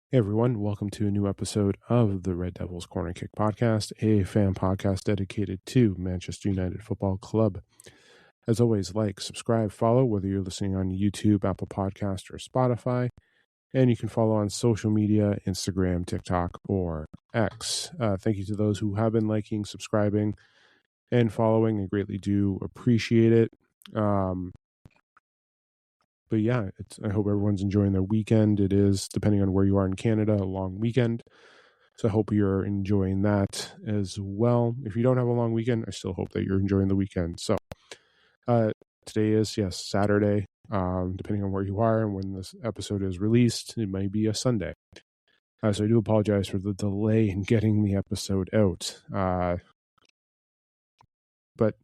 Hey everyone, welcome to a new episode of the Red Devils Corner Kick podcast, a fan podcast dedicated to Manchester United Football Club. As always, like, subscribe, follow, whether you're listening on YouTube, Apple Podcast, or Spotify. And you can follow on social media, Instagram, TikTok, or X. Thank you to those who have been liking, subscribing, and following. I greatly do appreciate it. But yeah, I hope everyone's enjoying their weekend. It is, depending on where you are in Canada, a long weekend. So I hope you're enjoying that as well. If you don't have a long weekend, I still hope that you're enjoying the weekend. So today is, yes, Saturday. Depending on where you are and when this episode is released, it may be a Sunday. So I do apologize for the delay in getting the episode out. But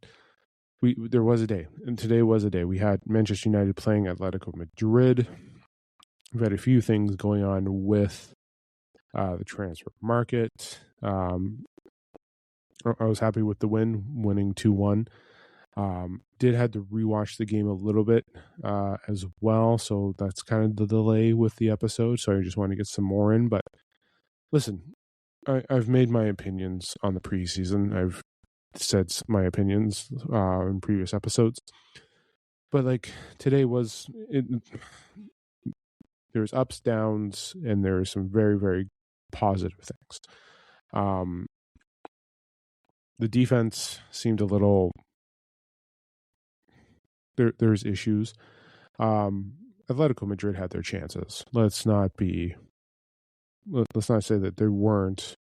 there was a day, and today was a day. We had Manchester United playing Atletico Madrid. We've had a few things going on with the transfer market. I was happy with the winning 2-1. Did have to rewatch the game a little bit as well, so that's kind of the delay with the episode. So I just want to get some more in. But listen, I've made my opinions on the preseason. I've said my opinions in previous episodes. But like today was it. There's ups, downs, and there's some very, very positive things. The defense seemed a little. There's issues. Atletico Madrid had their chances. Let's not say that there weren't.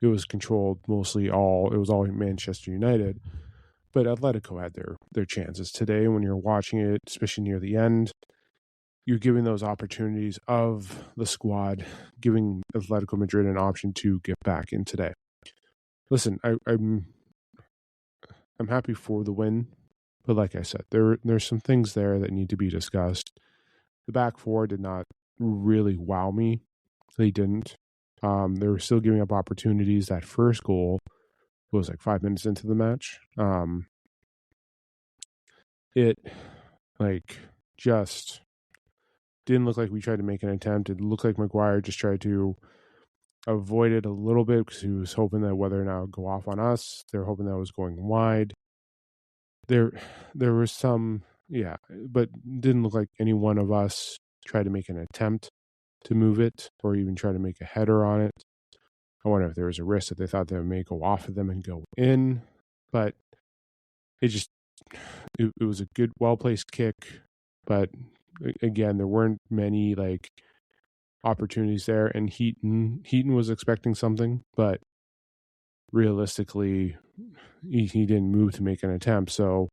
It was controlled mostly all. It was all Manchester United, but Atletico had their chances today. When you're watching it, especially near the end, you're giving those opportunities of the squad, giving Atletico Madrid an option to get back in today. Listen, I'm happy for the win, but like I said, there's some things there that need to be discussed. The back four did not really wow me. They didn't. They were still giving up opportunities. That first goal was like 5 minutes into the match. It just didn't look like we tried to make an attempt. It looked like Maguire just tried to avoid it a little bit because he was hoping that whether or not it would go off on us. They were hoping that it was going wide. There was some, but didn't look like any one of us tried to make an attempt to move it or even try to make a header on it. I wonder if there was a risk that they thought they may go off of them and go in, but it was a good, well-placed kick. But again, there weren't many opportunities there, and Heaton was expecting something, but realistically, he didn't move to make an attempt. So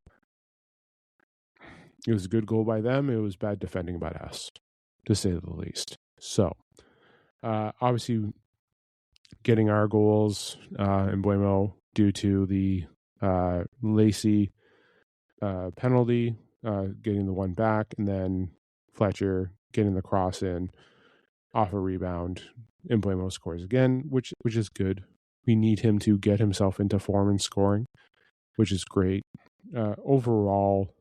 it was a good goal by them. It was bad defending by us, to say the least. So obviously, getting our goals in Buemo due to the Lacey penalty, getting the one back, and then Fletcher getting the cross in off a rebound. And Buemo scores again, which is good. We need him to get himself into form and scoring, which is great. Overall,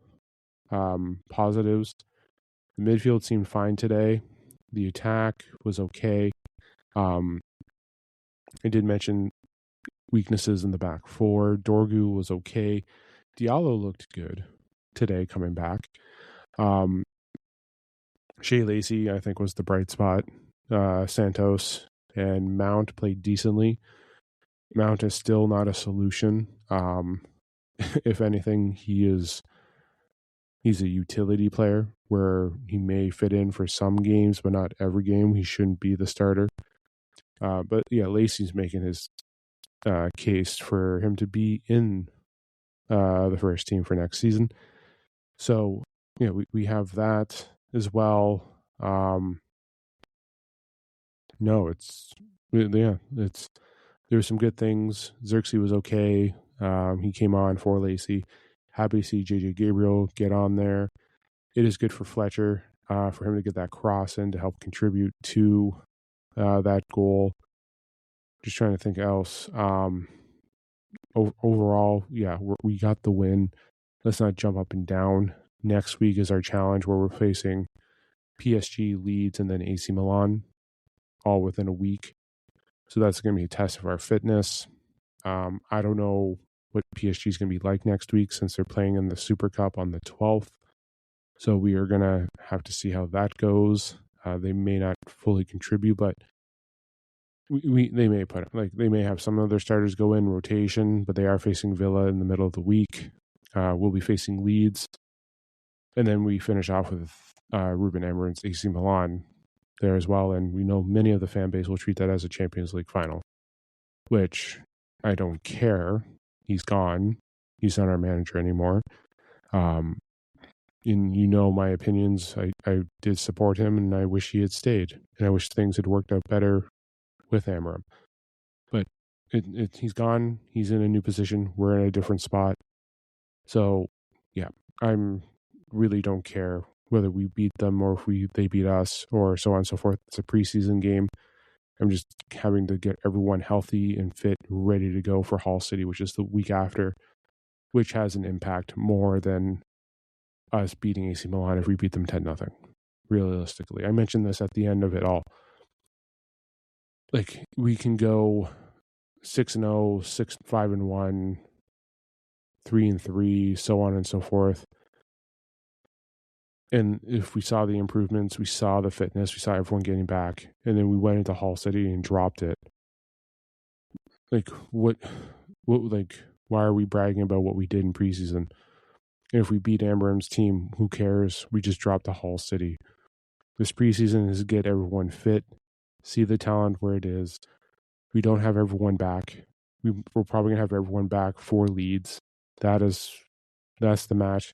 positives. The midfield seemed fine today. The attack was okay. I did mention weaknesses in the back four. Dorgu was okay. Diallo looked good today coming back. Shea Lacey, I think, was the bright spot. Santos and Mount played decently. Mount is still not a solution. If anything, he's a utility player where he may fit in for some games, but not every game. He shouldn't be the starter. But yeah, Lacey's making his case for him to be in the first team for next season. So yeah, we have that as well. There's some good things. Xerxes was okay. He came on for Lacey. Happy to see JJ Gabriel get on there. It is good for Fletcher for him to get that cross in to help contribute to that goal. Just trying to think else. Overall, yeah, we got the win. Let's not jump up and down. Next week is our challenge where we're facing PSG, Leeds, and then AC Milan. all within a week. So that's going to be a test of our fitness. I don't know what PSG is going to be like next week since they're playing in the Super Cup on the 12th. So we are going to have to see how that goes. They may not fully contribute, but they may they may have some of their starters go in rotation, but they are facing Villa in the middle of the week. We'll be facing Leeds, and then we finish off with Ruben Amorim's AC Milan there as well. And we know many of the fan base will treat that as a Champions League final, which I don't care. He's gone. He's not our manager anymore. And my opinions. I did support him, and I wish he had stayed. And I wish things had worked out better with Amorim. But he's gone. He's in a new position. We're in a different spot. So, yeah, I'm really don't care whether we beat them or if they beat us or so on and so forth. It's a preseason game. I'm just having to get everyone healthy and fit, ready to go for Hull City, which is the week after, which has an impact more than us beating AC Milan if we beat them 10-0. Realistically, I mentioned this at the end of it all. Like, we can go 6-0, 5-1, 3-3, so on and so forth. And if we saw the improvements, we saw the fitness, we saw everyone getting back, and then we went into Hull City and dropped it. Like, what, why are we bragging about what we did in preseason? And if we beat Amorim's team, who cares? We just dropped to Hull City. This preseason is to get everyone fit, see the talent where it is. We don't have everyone back. We're probably going to have everyone back for Leeds. That's the match.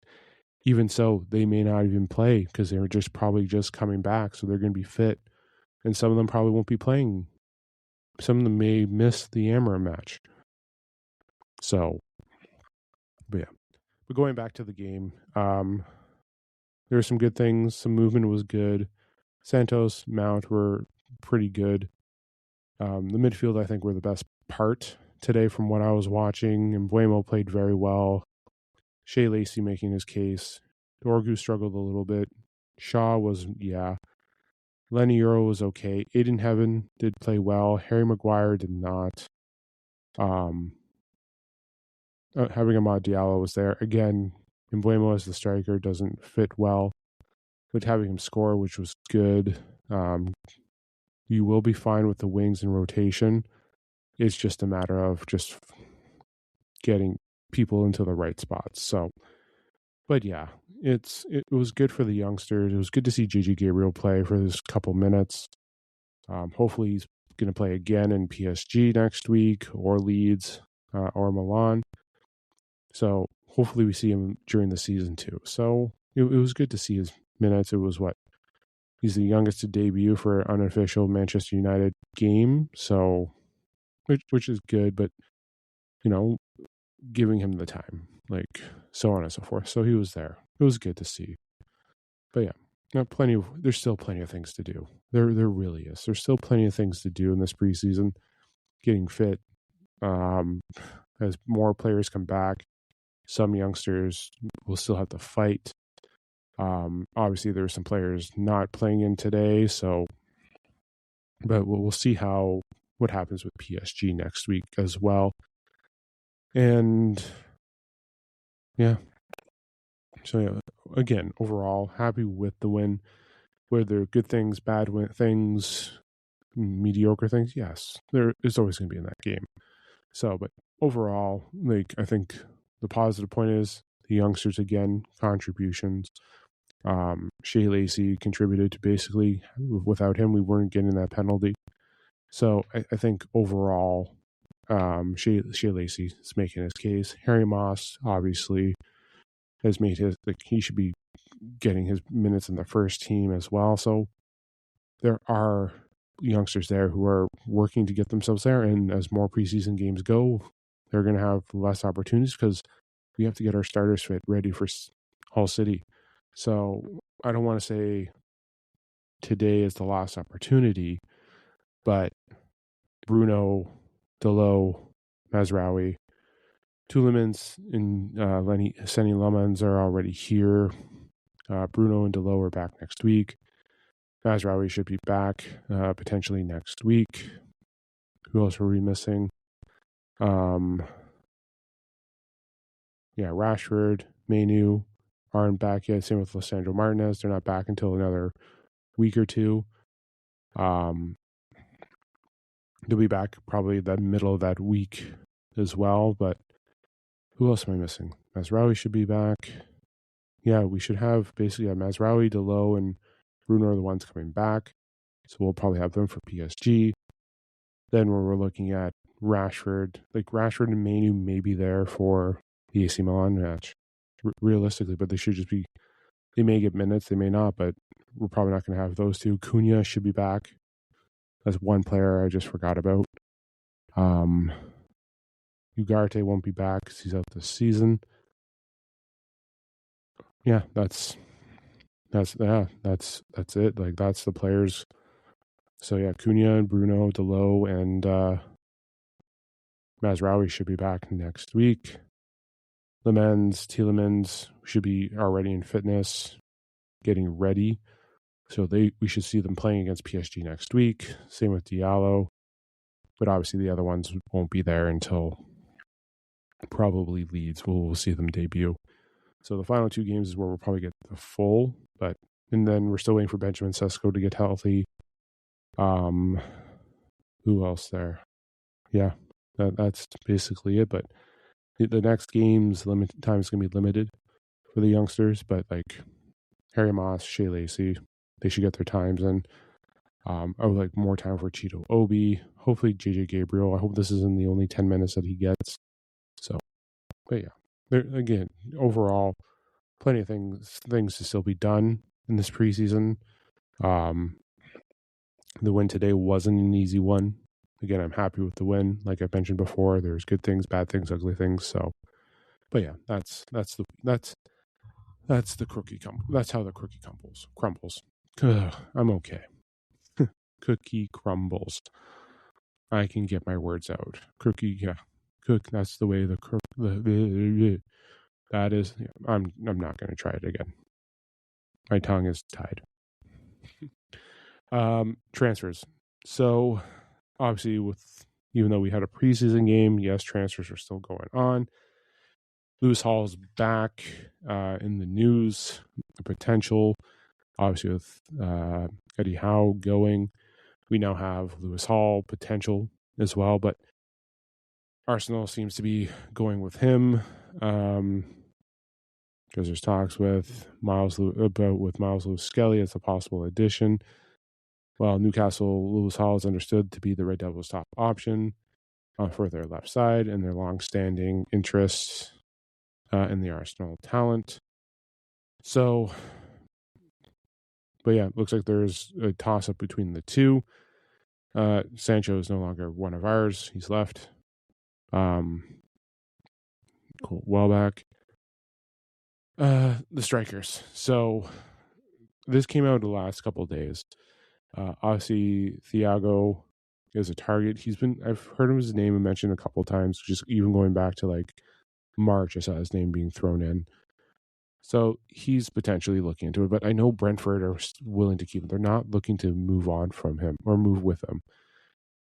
Even so, they may not even play because they're probably just coming back, so they're going to be fit. And some of them probably won't be playing. Some of them may miss the Amorim match. So, but yeah. But going back to the game, there were some good things. Some movement was good. Santos, Mount were pretty good. The midfield, I think, were the best part today from what I was watching. And Mbeumo played very well. Shea Lacey making his case. Dorgu struggled a little bit. Shaw was, Lenny Euro was okay. Aiden Heaven did play well. Harry Maguire did not. Having Amad Diallo was there. Again, Mbeumo as the striker doesn't fit well. But having him score, which was good. You will be fine with the wings and rotation. It's just a matter of just getting people into the right spots. So, but yeah, it was good for the youngsters. It was good to see Gigi Gabriel play for this couple minutes. Hopefully he's going to play again in PSG next week or Leeds or Milan. So hopefully we see him during the season too. So it was good to see his minutes. It was he's the youngest to debut for an unofficial Manchester United game. So, which is good, but giving him the time, so on and so forth. So he was there. It was good to see. But yeah, there's still plenty of things to do. There really is. There's still plenty of things to do in this preseason. Getting fit, as more players come back, some youngsters will still have to fight. Obviously there were some players not playing in today, but we'll see what happens with PSG next week as well. And yeah. So yeah, again, overall, happy with the win. Were there good things, bad things, mediocre things? Yes, there is always going to be in that game. So, but overall, I think the positive point is the youngsters, again, contributions. Shea Lacey contributed to basically, without him, we weren't getting that penalty. So I think overall, Shea Lacey is making his case. Harry Moss, obviously, has made he should be getting his minutes in the first team as well. So there are youngsters there who are working to get themselves there. And as more preseason games go, they're going to have less opportunities because we have to get our starters fit ready for Hull City. So I don't want to say today is the last opportunity, but Bruno, Delo, Mazraoui, Tielemans, and Senny Lemons are already here. Bruno and Delo are back next week. Mazraoui should be back potentially next week. Who else are we missing? Rashford, Mainu aren't back yet. Same with Lisandro Martinez. They're not back until another week or two. They'll be back probably the middle of that week as well. But who else am I missing? Mazraoui should be back. Yeah, we should have basically Mazraoui, Delo, and Bruno are the ones coming back. So we'll probably have them for PSG. Then when we're looking at Rashford and Mainu may be there for the AC Milan match, realistically, but they should just be, they may get minutes, they may not, but we're probably not going to have those two. Cunha should be back. That's one player I just forgot about. Ugarte won't be back because he's out this season. Yeah, that's it. Like, that's the players. So yeah, Cunha, Bruno, Delo, and Mazraoui should be back next week. Tielemans should be already in fitness, getting ready. So we should see them playing against PSG next week. Same with Diallo. But obviously the other ones won't be there until probably Leeds. We'll see them debut. So the final two games is where we'll probably get the full. And then we're still waiting for Benjamin Sesko to get healthy. Who else there? Yeah, that's basically it. But the next game's time is going to be limited for the youngsters. But like Harry Moss, Shea Lacey, they should get their times in. I would like more time for Cheeto Obi. Hopefully JJ Gabriel. I hope this isn't the only 10 minutes that he gets. So, but yeah, again, overall, plenty of things to still be done in this preseason. The win today wasn't an easy one. Again, I'm happy with the win. Like I mentioned before, there's good things, bad things, ugly things. So, but yeah, that's the cookie crumble. That's how the cookie crumbles. I'm okay. Cookie crumbles. I can get my words out. Cookie, yeah. That's the way that is. Yeah, I'm not going to try it again. My tongue is tied. Transfers. So obviously, even though we had a preseason game, yes, transfers are still going on. Lewis Hall's back in the news. The potential, obviously, with Eddie Howe going, we now have Lewis Hall potential as well. But Arsenal seems to be going with him because there's talks with Miles Lewis Skelly as a possible addition. Well, Newcastle, Lewis Hall is understood to be the Red Devils' top option for their left side and their long-standing interests in the Arsenal talent. So, but yeah, it looks like there's a toss-up between the two. Sancho is no longer one of ours. He's left. Cool. Welbeck. The strikers. So this came out the last couple of days. Obviously, Thiago is a target. I've heard his name mentioned a couple of times, just even going back to like March, I saw his name being thrown in. So he's potentially looking into it, but I know Brentford are willing to keep him. They're not looking to move on from him or move with him.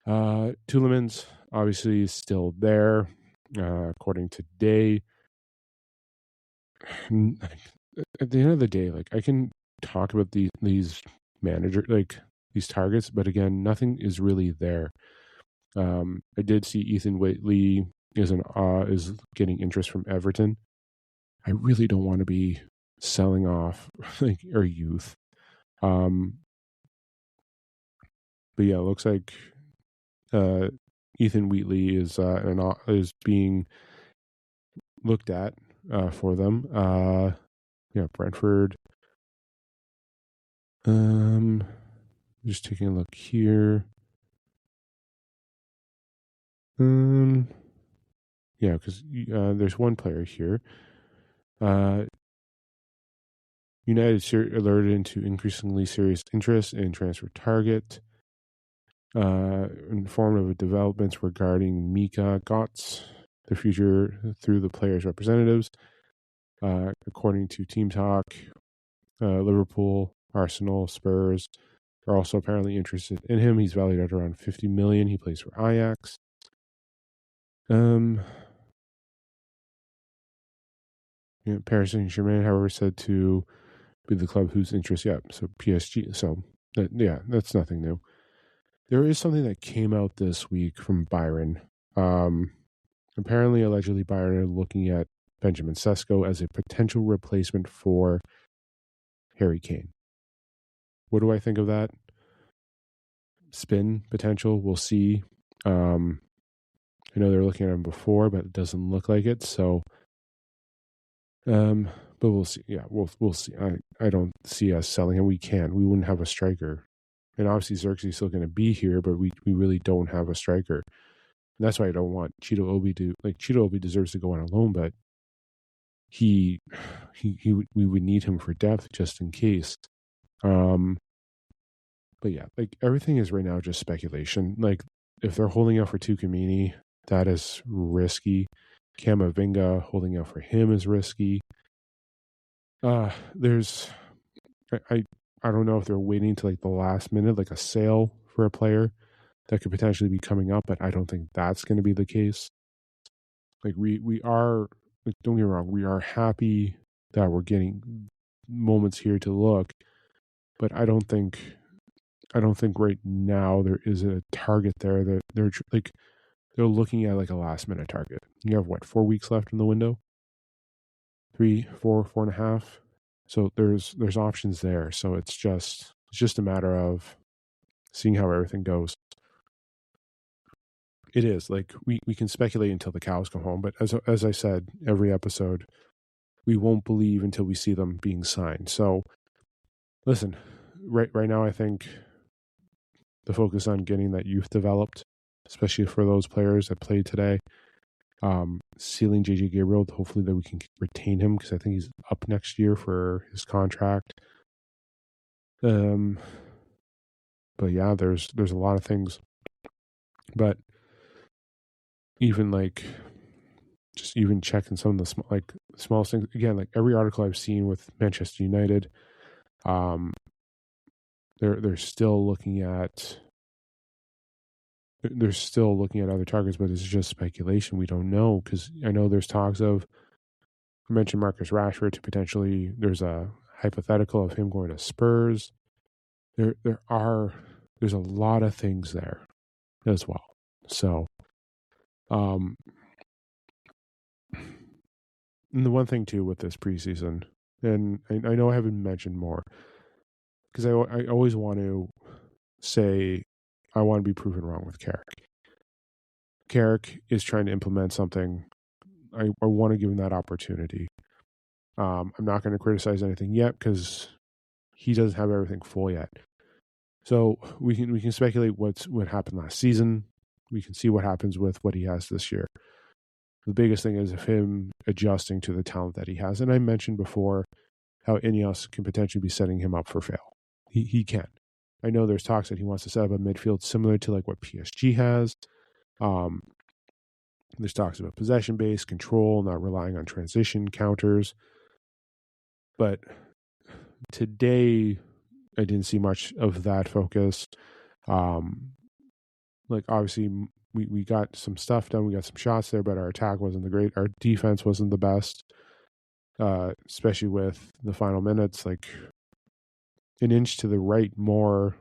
Tielemans obviously is still there, according to Day. At the end of the day, like I can talk about these these targets, but again, nothing is really there. I did see Ethan Waitley is getting interest from Everton. I really don't want to be selling off our youth. But yeah, it looks like Ethan Wheatley is being looked at for them. Brentford. Just taking a look here. Because there's one player here. United alerted into increasingly serious interest in transfer target. Informed of developments regarding Mika Götze, the future through the player's representatives. According to Team Talk, Liverpool, Arsenal, Spurs, are also apparently interested in him. He's valued at around 50 million. He plays for Ajax. Paris Saint-Germain, however, said to be the club whose interest, so PSG. So, that's nothing new. There is something that came out this week from Bayern. Apparently, allegedly, Bayern are looking at Benjamin Sesko as a potential replacement for Harry Kane. What do I think of that? Spin potential, we'll see. I know they're looking at him before, but it doesn't look like it. So, but we'll see. Yeah, we'll see. I don't see us selling him. We wouldn't have a striker. And obviously Xerxes still going to be here, but we really don't have a striker. And that's why I don't want Cheeto Obi to, Cheeto Obi deserves to go on a loan, but we would need him for depth just in case. But yeah, everything is right now just speculation. If they're holding out for Tukamini, that is risky. Camavinga holding out for him is risky. There's, I don't know if they're waiting to the last minute, a sale for a player that could potentially be coming up, but I don't think that's going to be the case. We are, don't get me wrong, we are happy that we're getting moments here to look, but I don't think right now there is a target there that they're looking at a last minute target. You have 4 weeks left in the window? 3, 4, 4.5. So there's options there. So it's just a matter of seeing how everything goes. It is we can speculate until the cows come home, but as I said every episode, we won't believe until we see them being signed. So listen, right now I think the focus on getting that youth developed, especially for those players that played today. Sealing JJ Gabriel, hopefully that we can retain him because I think he's up next year for his contract. But yeah, there's a lot of things. But even just even checking some of the small things again, every article I've seen with Manchester United, they're still looking at other targets, but it's just speculation. We don't know because I know there's talks of, I mentioned Marcus Rashford to potentially, there's a hypothetical of him going to Spurs. There's a lot of things there as well. So, and the one thing too with this preseason, and I know I haven't mentioned more because I always want to say I want to be proven wrong with Carrick. Carrick is trying to implement something. I want to give him that opportunity. I'm not going to criticize anything yet because he doesn't have everything full yet. So we can speculate what happened last season. We can see what happens with what he has this year. The biggest thing is of him adjusting to the talent that he has. And I mentioned before how Ineos can potentially be setting him up for fail. He can. I know there's talks that he wants to set up a midfield similar to what PSG has. There's talks about possession-based control, not relying on transition counters. But today, I didn't see much of that focus. Obviously, we got some stuff done. We got some shots there, but our attack wasn't the great. Our defense wasn't the best, especially with the final minutes. An inch to the right more,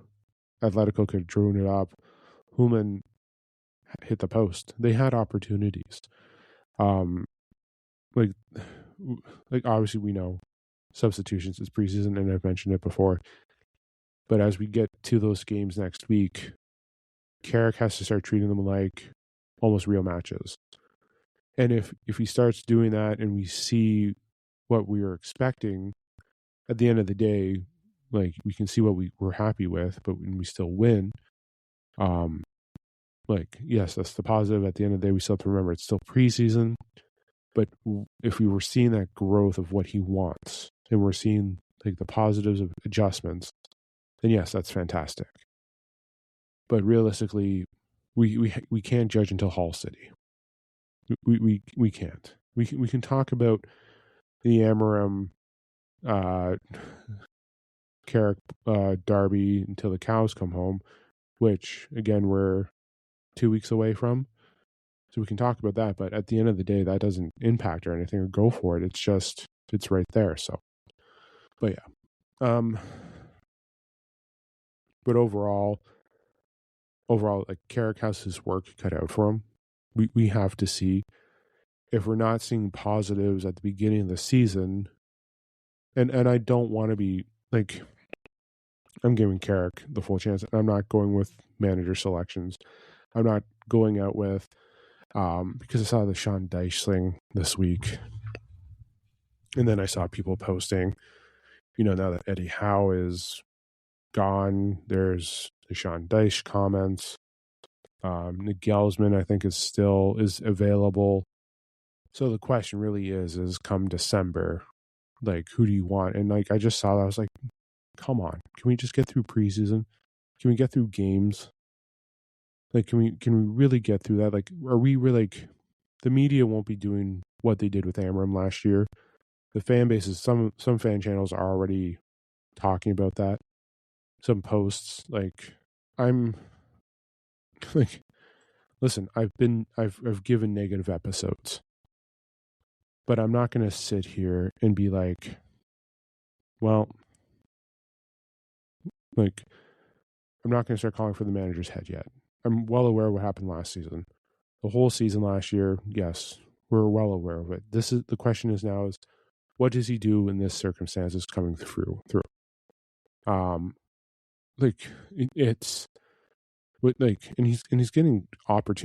Atletico could have drawn it up. Human hit the post. They had opportunities. Obviously we know substitutions is preseason, and I've mentioned it before. But as we get to those games next week, Carrick has to start treating them like almost real matches. And if he starts doing that and we see what we are expecting, at the end of the day, we can see what we're happy with, but when we still win, yes, that's the positive. At the end of the day, we still have to remember it's still preseason. But if we were seeing that growth of what he wants, and we're seeing the positives of adjustments, then yes, that's fantastic. But realistically, we can't judge until Hull City. We can't. We can talk about the Amarim Carrick derby until the cows come home, which again we're 2 weeks away from. So we can talk about that, but at the end of the day, that doesn't impact or anything or go for it. It's right there. So, but yeah. But overall, like Carrick has his work cut out for him. We have to see if we're not seeing positives at the beginning of the season, and I don't want to be like, I'm giving Carrick the full chance. I'm not going with manager selections. I'm not going out with because I saw the Sean Dyche thing this week, and then I saw people posting, now that Eddie Howe is gone, there's the Sean Dyche comments. Nick Gelsman, I think, is available. So the question really is come December, like, who do you want? And like, I just saw that, I was like, come on, can we just get through preseason? Can we get through games? Like, can we really get through that? Like, are we really, like, the media won't be doing what they did with Amram last year. The fan bases, some fan channels are already talking about that. Some posts, like, I'm like, listen, I've given negative episodes, but I'm not going to sit here and be like, well, like, I'm not going to start calling for the manager's head yet. I'm well aware of what happened last season. The whole season last year, yes, we're well aware of it. The question is now is, what does he do in this circumstances coming through? Like, it's like, and he's getting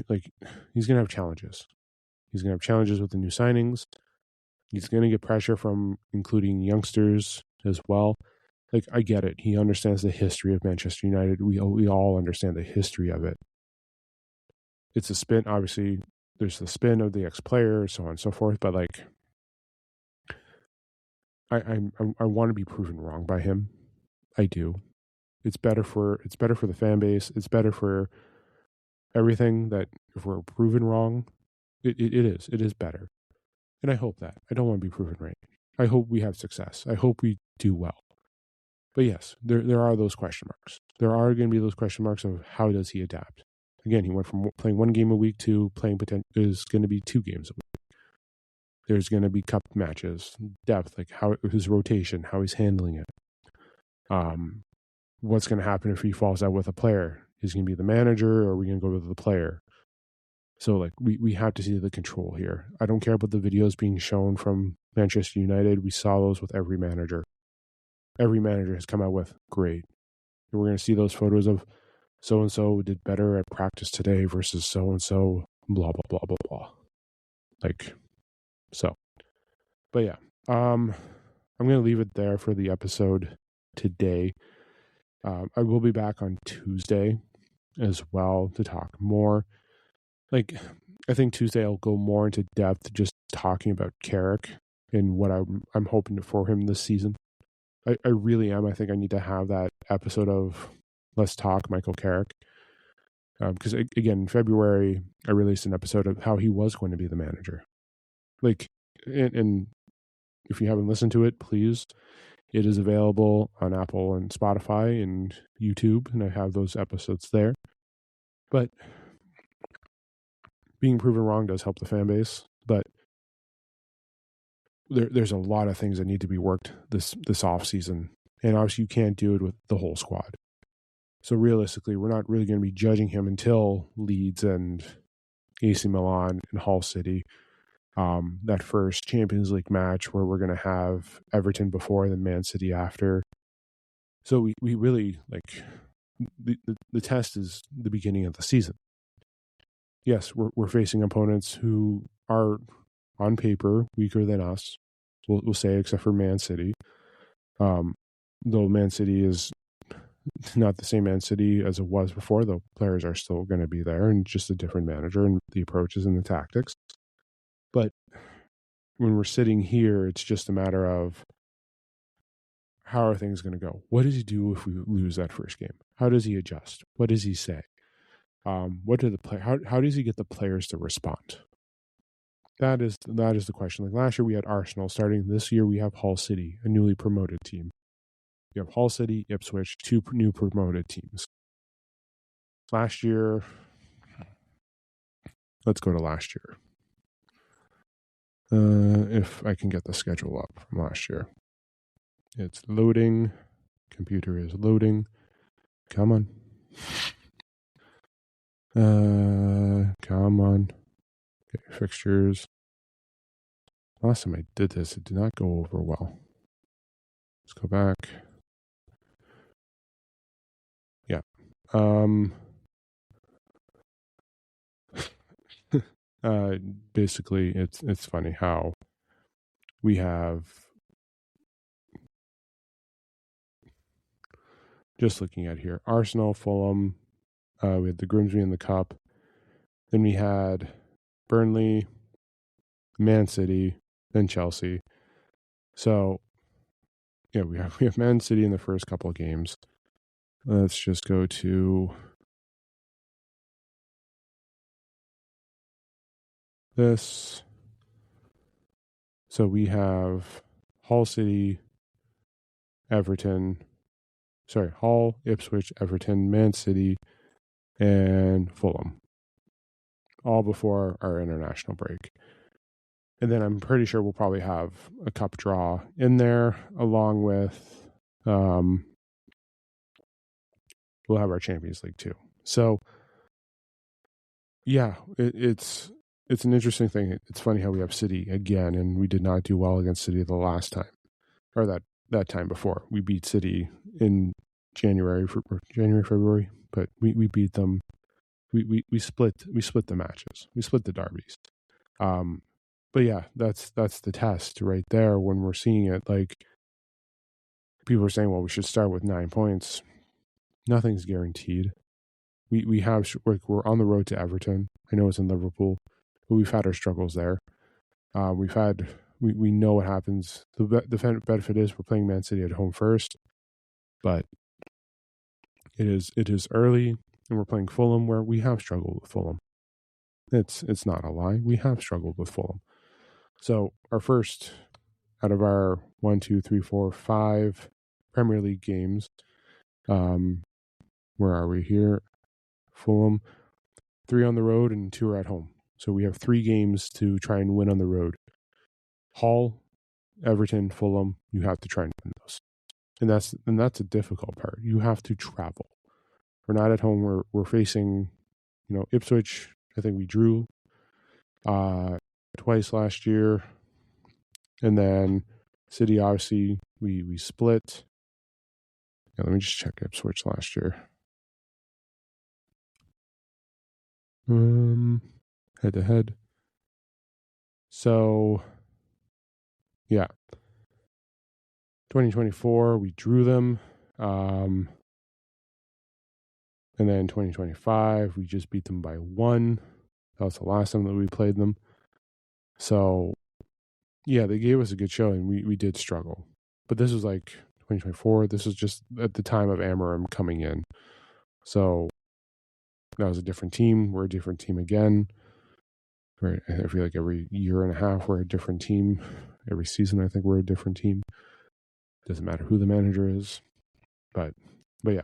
like, he's gonna have challenges. He's gonna have challenges with the new signings. He's gonna get pressure from including youngsters as well. Like, I get it. He understands the history of Manchester United. We all understand the history of it. It's a spin, obviously. There's the spin of the ex-player, so on and so forth. But like, I want to be proven wrong by him. I do. It's better for the fan base. It's better for everything that if we're proven wrong, it is better. And I hope that. I don't want to be proven right. I hope we have success. I hope we do well. But yes, there are those question marks. There are going to be those question marks of how does he adapt. Again, he went from playing 1 game a week to playing is going to be 2 games a week. There's going to be cup matches, depth, like how his rotation, how he's handling it. What's going to happen if he falls out with a player? Is he going to be the manager, or are we going to go with the player? So like we have to see the control here. I don't care about the videos being shown from Manchester United. We saw those with every manager. Every manager has come out with great. And we're going to see those photos of so-and-so did better at practice today versus so-and-so, blah, blah, blah, blah, blah. Like, so. But yeah, I'm going to leave it there for the episode today. I will be back on Tuesday as well to talk more. Like, I think Tuesday I'll go more into depth just talking about Carrick and what I'm hoping for him this season. I really am. I think I need to have that episode of Let's Talk Michael Carrick. Because, again, in February, I released an episode of how he was going to be the manager. Like, and if you haven't listened to it, please. It is available on Apple and Spotify and YouTube, and I have those episodes there. But being proven wrong does help the fan base, but there's a lot of things that need to be worked this off season, and obviously you can't do it with the whole squad. So realistically, we're not really going to be judging him until Leeds and AC Milan and Hull City. That first Champions League match where we're going to have Everton before and then Man City after. So we really, like, the test is the beginning of the season. Yes, we're facing opponents who are on paper weaker than us. We'll say, except for Man City. Though Man City is not the same Man City as it was before, though players are still going to be there and just a different manager and the approaches and the tactics. But when we're sitting here, it's just a matter of how are things going to go? What does he do if we lose that first game? How does he adjust? What does he say? What do how does he get the players to respond? That is the question. Like last year we had Arsenal starting. This year we have Hull City, a newly promoted team. We have Hull City, Ipswich, two new promoted teams. Last year, let's go to last year. If I can get the schedule up from last year. It's loading. Computer is loading. Come on. Come on. Okay, fixtures. Last time I did this, it did not go over well. Let's go back. Yeah. Basically, it's funny how we have, just looking at here, Arsenal, Fulham, we had the Grimsby in the Cup. Then we had Burnley, Man City, then Chelsea. So, yeah, we have Man City in the first couple of games. Let's just go to this. So we have Hull City, Hull, Ipswich, Everton, Man City, and Fulham. All before our international break. And then I'm pretty sure we'll probably have a cup draw in there, along with we'll have our Champions League too. So yeah, it's an interesting thing. It's funny how we have City again, and we did not do well against City the last time, or that time before. We beat City in January, February, but we beat them. We split the matches. We split the derbies. But yeah, that's the test right there when we're seeing it. Like, people are saying, well, we should start with 9 points. Nothing's guaranteed. We're on the road to Everton. I know it's in Liverpool, but we've had our struggles there. We know what happens. The benefit is we're playing Man City at home first, but it is early, and we're playing Fulham, where we have struggled with Fulham. It's not a lie. We have struggled with Fulham. So our first out of our 1, 2, 3, 4, 5 Premier League games, where are we here? Fulham, 3 on the road and 2 are at home. So we have 3 games to try and win on the road. Hull, Everton, Fulham, you have to try and win those. And that's a difficult part. You have to travel. We're not at home. We're facing, Ipswich. I think we drew twice last year. And then City, obviously, we split. Yeah, let me just check Ipswich last year. Head to head. So, yeah. 2024, we drew them. And then 2025, we just beat them by 1. That was the last time that we played them. So, yeah, they gave us a good showing. We did struggle. But this was like 2024. This was just at the time of Amarim coming in. So, that was a different team. We're a different team again. I feel like every year and a half, we're a different team. Every season, I think we're a different team. Doesn't matter who the manager is. But yeah.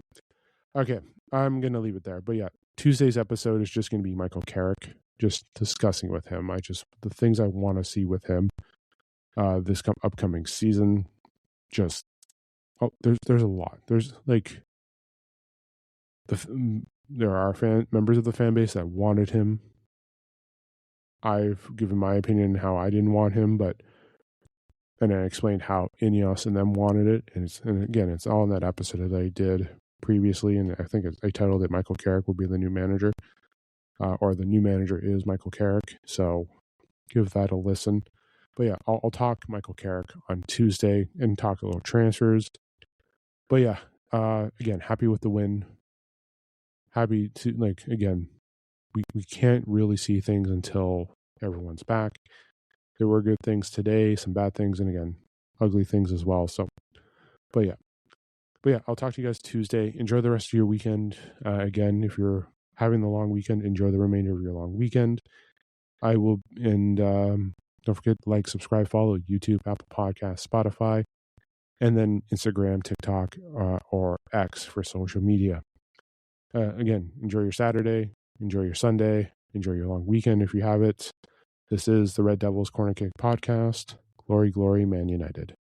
Okay, I'm going to leave it there. But yeah, Tuesday's episode is just going to be Michael Carrick, just discussing with him. The things I want to see with him this upcoming season. There's a lot. There's like, there are members of the fan base that wanted him. I've given my opinion how I didn't want him, and I explained how Ineos and them wanted it. And again, it's all in that episode that I did previously, and I think I titled it "Michael Carrick will be the new manager," or the new manager is Michael Carrick. So give that a listen. But yeah, I'll talk Michael Carrick on Tuesday and talk a little transfers. But yeah, again, happy with the win. Happy to, again, we can't really see things until everyone's back. There were good things today, some bad things, and again, ugly things as well. So, but yeah, I'll talk to you guys Tuesday. Enjoy the rest of your weekend. Again, if you're having the long weekend, enjoy the remainder of your long weekend. I will, and don't forget to like, subscribe, follow YouTube, Apple Podcasts, Spotify. and then Instagram, TikTok, or X for social media. Again, enjoy your Saturday, enjoy your Sunday, enjoy your long weekend if you have it. This is the Red Devils Corner Kick Podcast. Glory, glory, Man United.